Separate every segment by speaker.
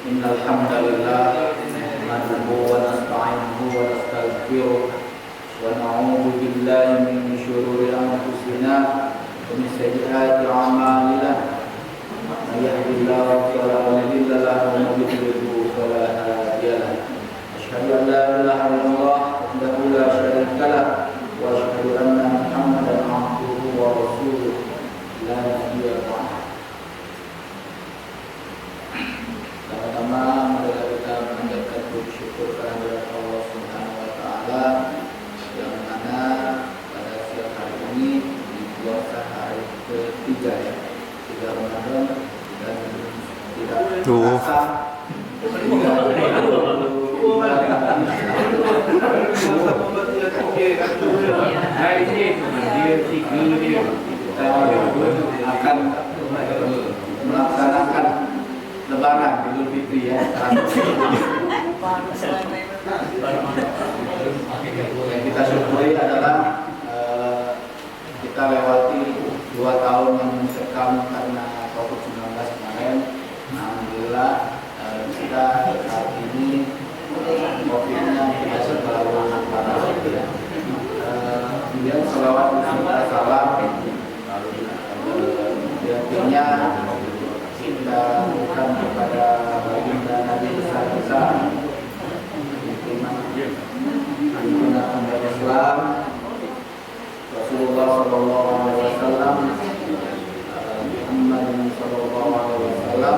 Speaker 1: إن الحمد لله نحمده ونستعينه ونستغفره ونعوذ بالله من شرور أنفسنا ومن سيئات أعمالنا من يهد الله فلا مضل له ومن يضلل فلا هادي له أشهد أن لا إله إلا الله وحده لا شريك له وأشهد أن محمدا عبده ورسوله لا نبي بعده. Pertama, marilah kita mengucapkan syukur kehadirat Allah Subhanahu wa taala yang mana pada siang hari ini di puasa hari ketiga ya, 3 Ramadan dan tidak terasa akan melaksanakan Lebaran Idul Fitri ya. Yang kita syukuri adalah kita lewati 2 tahun yang mencekam karena COVID-19 kemarin. Alhamdulillah kita saat ini COVID-nya tidak terlalu parah ya. Kemudian selawat dan salam artinya kita bukan kepada baginda Nabi besar pimpinan umat Islam Rasulullah Sallallahu Alaihi Wasallam, Muhammad Sallallahu Alaihi Wasallam,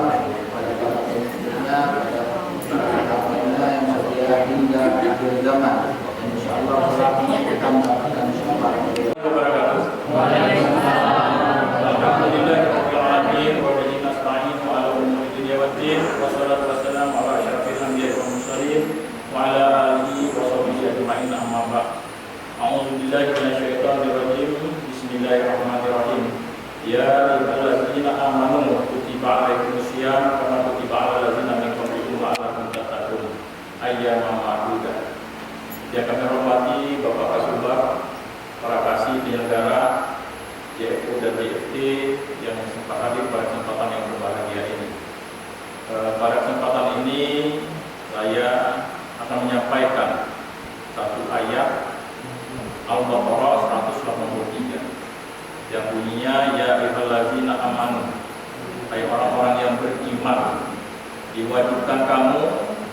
Speaker 1: pada para pengikutnya, pada para sahabatnya yang setia hingga akhir zaman. Dan insyaallah kita mendapatkan syafaat beliau.
Speaker 2: Wassalatu wassalamu ala asyrafil anbiya'i wal mursalin wa ala alihi wa sahbihi ajma'in, amma ba'd. A'udzu billahi minasyaitonir rajim. Bismillahirrahmanirrahim. Ya ayyuhallazina amanu kutiba alaikumusiyam kama kutiba alal ladzina min qablikum la'allakum tattaqun. Ayyaman ma'dudah. Yang kami hormati Bapak Kasubag, para kasih penyelenggara YFU dan YFT yang sempat hadir pada kesempatan yang berbahagia ini. Pada kesempatan ini saya akan menyampaikan satu ayat Al-Baqarah 183 yang bunyinya ya ayyuhallazina amanu, hai orang-orang yang beriman, diwajibkan kamu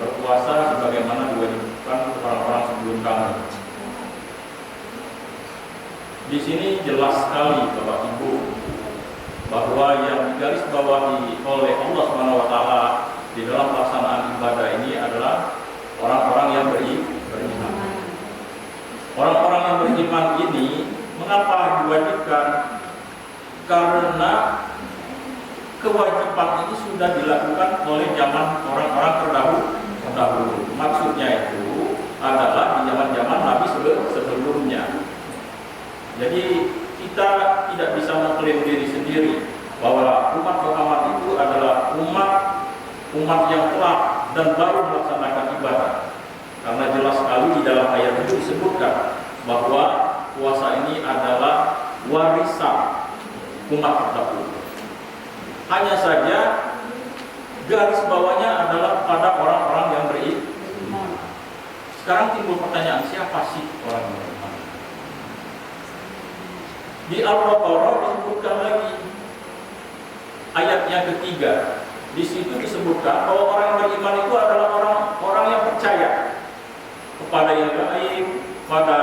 Speaker 2: berpuasa sebagaimana diwajibkan orang-orang sebelum kamu. Di sini jelas sekali Bapak Ibu bahwa yang digarisbawahi oleh Allah SWT di dalam pelaksanaan ibadah ini adalah orang-orang yang beriman. Orang-orang yang beriman ini mengapa diwajibkan? Karena kewajiban ini sudah dilakukan oleh zaman orang-orang terdahulu. Maksudnya itu adalah di zaman-zaman Nabi sebelumnya. Jadi kita tidak bisa mengklaim diri sendiri bahwa umat Muhammad itu adalah umat yang telah dan baru melaksanakan ibadah. Karena jelas sekali di dalam ayat itu disebutkan bahwa puasa ini adalah warisan umat terdahulu. Hanya saja garis bawahnya adalah pada orang-orang yang beriman. Sekarang timbul pertanyaan, siapa sih orang yang beriman? Di Al-Baqarah disebutkan lagi ayat yang ketiga. Di situ disebutkan bahwa orang yang beriman itu adalah orang-orang yang percaya kepada yang gaib, pada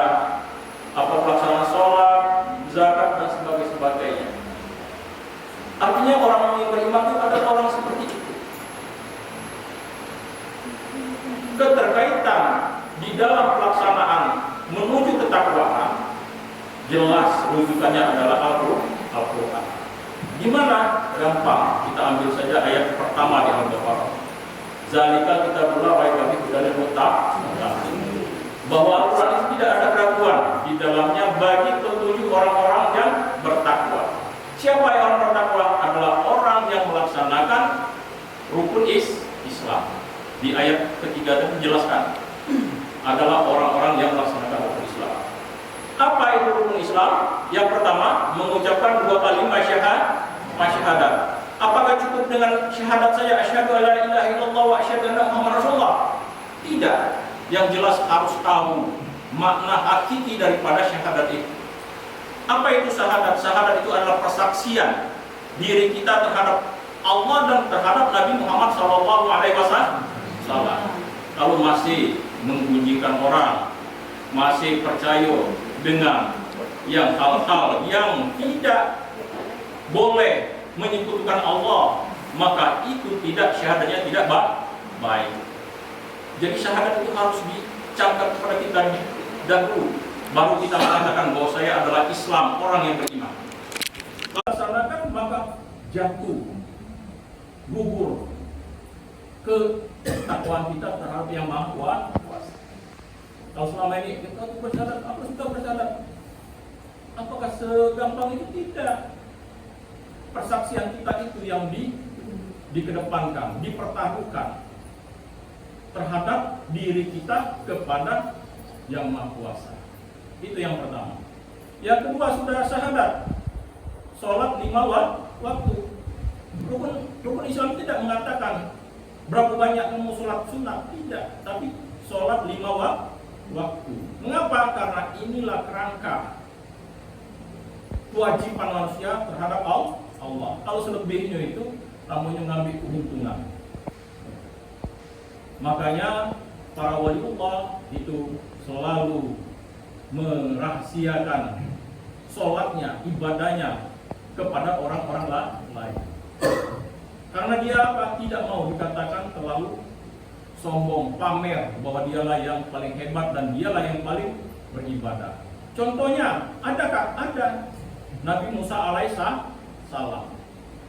Speaker 2: pelaksanaan sholat, zakat dan sebagainya. Artinya orang yang beriman itu adalah orang seperti itu. Keterkaitan di dalam pelaksanaan menuju ketakwaan jelas rujukannya adalah Al-Quran. Gimana? Gampang, kita ambil saja ayat pertama di Al-Baqarah. Zalika kitabullah raiba fihi hudal muttaqin. Bahwa Al-Quran itu tidak ada keraguan di dalamnya bagi petunjuk orang-orang yang bertakwa. Siapa yang orang bertakwa? Adalah orang yang melaksanakan rukun Islam. Di ayat ketiga itu dijelaskan adalah orang-orang yang melaksanakan rukun Islam. Apa itu rukun Islam? Yang pertama, mengucapkan 2 kalimat syahadat. Apakah cukup dengan syahadat saja asyhadu alla ilaha illallah wa asyhadu anna muhammadar rasulullah? Tidak. Yang jelas harus tahu makna hakiki daripada syahadat itu. Apa itu syahadat? Syahadat itu adalah persaksian diri kita terhadap Allah dan terhadap Nabi Muhammad SAW. Kalau masih mengunjingkan orang, masih percaya dengan yang hal-hal yang tidak boleh menyekutukan Allah, maka itu tidak, syahadatnya tidak baik. Jadi syahadat itu harus dicamkan kepada kita dahulu, baru kita mengatakan bahwa saya adalah Islam, orang yang beriman. Laksanakan maka jatuh, gugur ketakwaan kita terhadap yang Maha Kuasa. Kalau selama ini kita bersyahadat, apa kita bersyahadat? Apakah segampang itu? Tidak. Persaksian kita itu yang dikedepankan, dipertaruhkan terhadap diri kita kepada yang Maha Kuasa. Itu yang pertama. Yang kedua, sudah syahadat, sholat 5 waktu. Rukun Islam tidak mengatakan berapa banyak kamu sholat sunat, tidak, tapi sholat 5 waktu. Mengapa? Karena inilah kerangka kewajiban manusia terhadap Allah. Kalau selebihnya itu namanya ngambil keuntungan. Makanya para waliullah itu selalu merahasiakan sholatnya, ibadahnya kepada orang-orang lain. Karena dia apa? Tidak mau dikatakan terlalu sombong, pamer bahwa dialah yang paling hebat dan dialah yang paling beribadah. Contohnya, adakah? Ada. Nabi Musa alaihissalam.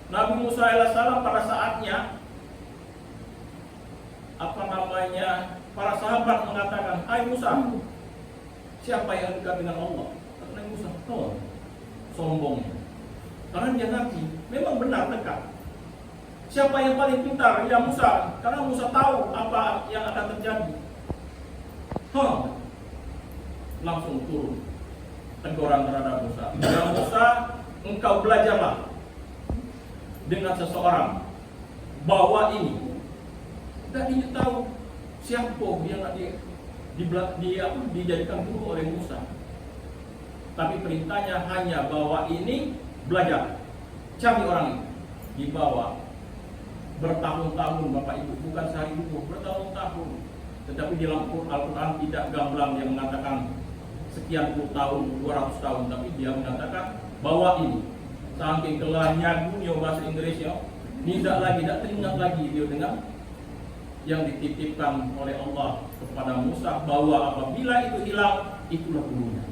Speaker 2: Nabi Musa alaihissalam pada saatnya para sahabat mengatakan, "Hai Musa, siapa yang dekat dengan Allah?" Kata Nabi Musa, "Oh, sombong." Karena dia nabi, memang benar dekat. Siapa yang paling pintar? Ya Musa, karena Musa tahu apa yang akan terjadi. Langsung turun teguran terhadap Musa. Ya Musa, engkau belajarlah dengan seseorang bahwa ini. Dan dia tahu siapa yang dijadikan guru oleh Musa. Tapi perintahnya hanya bahwa ini belajar, cari orang ini, dibawa bertahun-tahun Bapak Ibu, bukan sehari dulu, bertahun-tahun. Tetapi di dalam Al-Quran tidak gamblang yang mengatakan sekian puluh tahun, 200 tahun, tapi dia mengatakan bahwa ini saking kelahnya dunia bahasa Inggrisnya, tidak teringat lagi dia dengan yang dititipkan oleh Allah kepada Musa bahwa apabila itu hilang, itulah gurunya.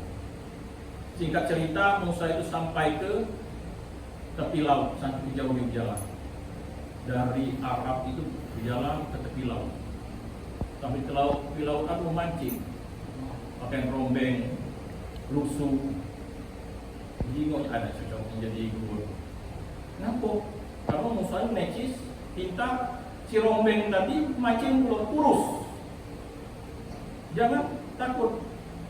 Speaker 2: Singkat cerita, Musa itu sampai ke tepi laut, sampai jauh di jalan. Dari Arab itu berjalan ke tepi laut. Sampai ke laut, tepi laut kan memancing. Pakai rombeng, lusuh, jingok ada cocok menjadi guru. Kenapa? Karena Musa itu necis, pintar, si rombeng tadi mancing pulau kurus. Jangan takut.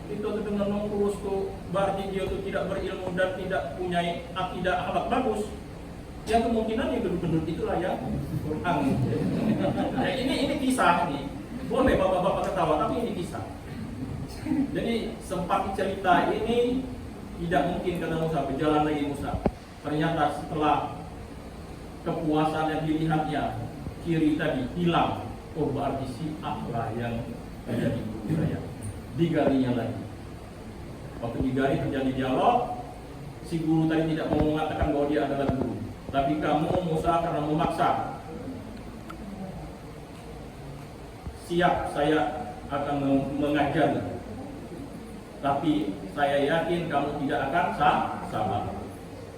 Speaker 2: Itu dengan kurus itu berarti dia itu tidak berilmu dan tidak punya akidah akhlak bagus. Yang kemungkinan yang gendut-gendut itulah yang kurang. Nah, ini kisah nih. Boleh bapak-bapak ketawa, tapi ini kisah. Jadi sempat cerita ini tidak mungkin kata Musa, berjalan lagi Musa. Ternyata setelah kepuasan yang dilihatnya, kiri tadi hilang. Oh, berarti si lah yang menjadi guru saya. Digalinya lagi. Waktu digali terjadi dialog, si guru tadi tidak mau mengatakan bahwa dia adalah guru. Tapi kamu Musa karena memaksa, siap saya akan mengajar. Tapi saya yakin kamu tidak akan sabar.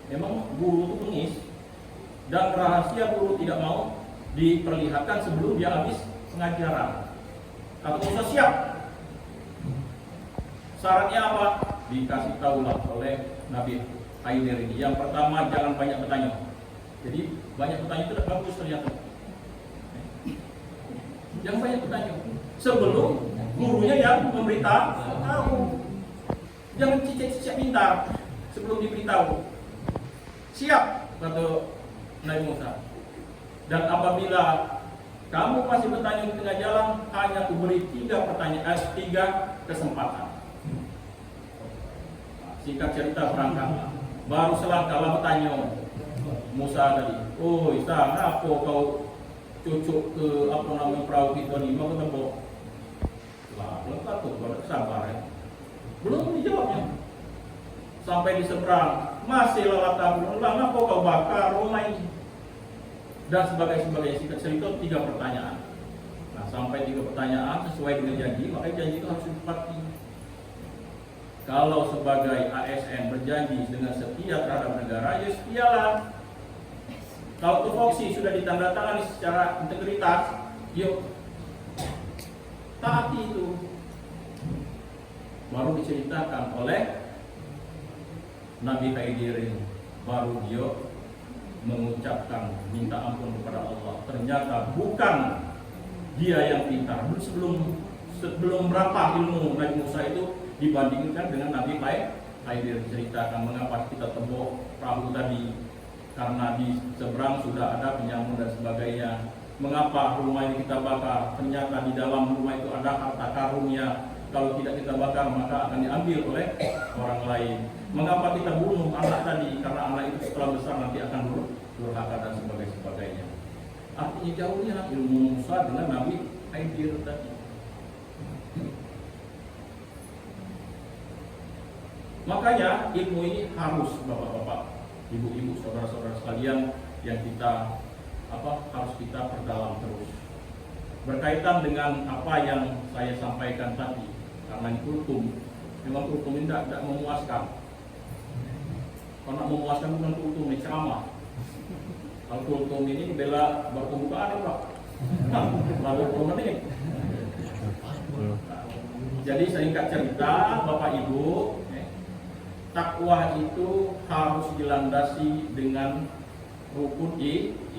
Speaker 2: Memang guru itu bengis, dan rahasia guru tidak mau diperlihatkan sebelum dia habis pengajaran. Kata Musa siap. Syaratnya apa? Dikasih tahulah oleh Nabi Khidir ini. Yang pertama, jangan banyak bertanya. Jadi banyak bertanya itu tidak bagus ternyata. Jangan banyak bertanya. Sebelum gurunya yang memberitahu. Jangan cicak-cicak pintar sebelum diberitahu. Siap, kata Nabi Musa. Dan apabila kamu masih bertanya di tengah jalan, hanya kuberi 3 kesempatan. Singkat cerita berangkat. Baru selangkah bertanya Musa tadi, oh Isa, kenapa kau cucuk ke perahu kita ni? Mau ketemu? Lah, lengkap tuh, sabar ya. Belum dijawabnya. Sampai di seberang, masih lalata berulang, kenapa kau bakar rumah ini? Dan sebagainya. Singkat cerita 3 pertanyaan. Nah, sampai 3 pertanyaan sesuai dengan janji, maka janji itu harus ditepati. Kalau sebagai ASN berjanji dengan setia terhadap negara, ya setialah. Kalau tupoksi sudah ditandatangani secara integritas, yuk taati itu. Baru diceritakan oleh Nabi Khidir, baru dia mengucapkan minta ampun kepada Allah. Ternyata bukan dia yang pintar. Sebelum berapa ilmu Nabi Musa itu dibandingkan dengan Nabi Khidir. Ceritakan mengapa kita tembok perahu tadi, karena di seberang sudah ada penyamun dan sebagainya. Mengapa rumah ini kita bakar? Ternyata di dalam rumah itu ada harta karunnya. Kalau tidak kita bakar maka akan diambil oleh orang lain. Mengapa kita bunuh anak tadi? Karena anak itu setelah besar nanti akan durhaka dan sebagainya. Artinya jauhnya ilmu Musa dengan Nabi Khidir tadi. Makanya ilmu ini harus bapak-bapak, ibu-ibu, saudara-saudara sekalian yang kita harus kita perdalam terus. Berkaitan dengan apa yang saya sampaikan tadi, karena ini kultum, memang kultum ini tidak memuaskan. Kalau nak memuaskan bukan kultum ini ceramah. Kalau kultum ini bela berpembukaan Pak. Lalu 20 menit. Jadi singkat cerita, Bapak Ibu, takwa itu harus dilandasi dengan rukun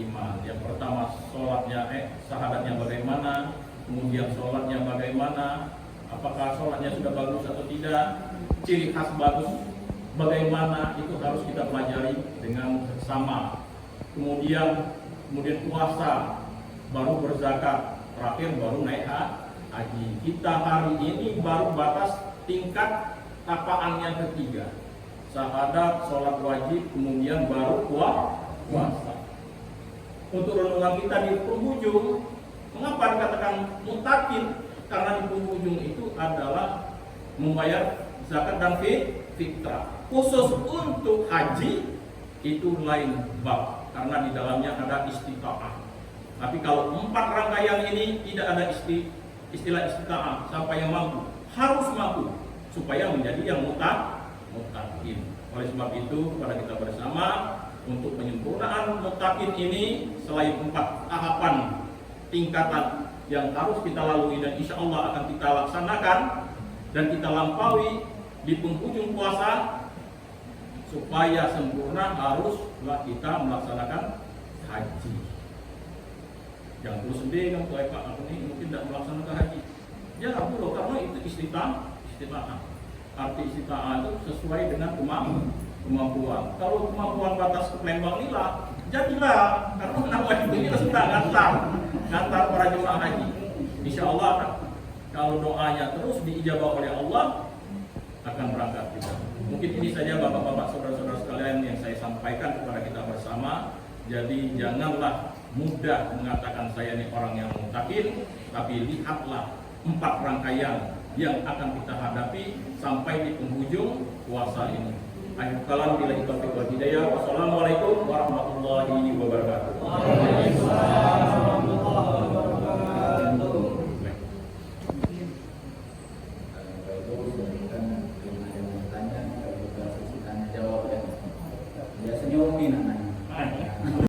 Speaker 2: iman. Yang pertama syahadatnya bagaimana, kemudian sholatnya bagaimana, apakah sholatnya sudah bagus atau tidak, ciri khas bagus bagaimana, itu harus kita pelajari dengan sama. Kemudian puasa, baru berzakat, terakhir baru naik haji. Kita hari ini baru batas tingkat tapaan yang ketiga, syahadat, sholat wajib, kemudian baru puasa. Untuk renungan kita di penghujung, mengapa dikatakan mutakin? Karena di penghujung itu adalah membayar zakat dan fitrah. Khusus untuk haji itu lain bab, karena di dalamnya ada istita'ah. Tapi kalau 4 rangkaian ini tidak ada istilah istita'ah, sampai yang mampu, harus mampu supaya menjadi yang mutakin. Oleh sebab itu kepada kita bersama, untuk penyempurnaan mutakin ini, selain 4 tahapan tingkatan yang harus kita lalui dan insya Allah akan kita laksanakan dan kita lampaui di penghujung puasa, supaya sempurna haruslah kita melaksanakan haji. Jangan terus sedih kan, Pak, aku ini mungkin tidak melaksanakan haji. Ya dulu, karena itu istita'ah. Arti istita'ah itu sesuai dengan kemampuan. Kalau kemampuan batas ke Palembang inilah, jadilah, karena nama itu kita sudah ngantar para jemaah haji. Insya Allah kalau doanya terus diijabah oleh Allah, akan berangkat kita. Mungkin ini saja bapak-bapak, saudara-saudara sekalian yang saya sampaikan kepada kita bersama. Jadi janganlah mudah mengatakan saya ini orang yang mutakin, tapi lihatlah 4 rangkaian yang akan kita hadapi sampai di penghujung puasa ini. Akhir kalam billahi taufiq wal hidayah. Wassalamualaikum warahmatullahi wabarakatuh.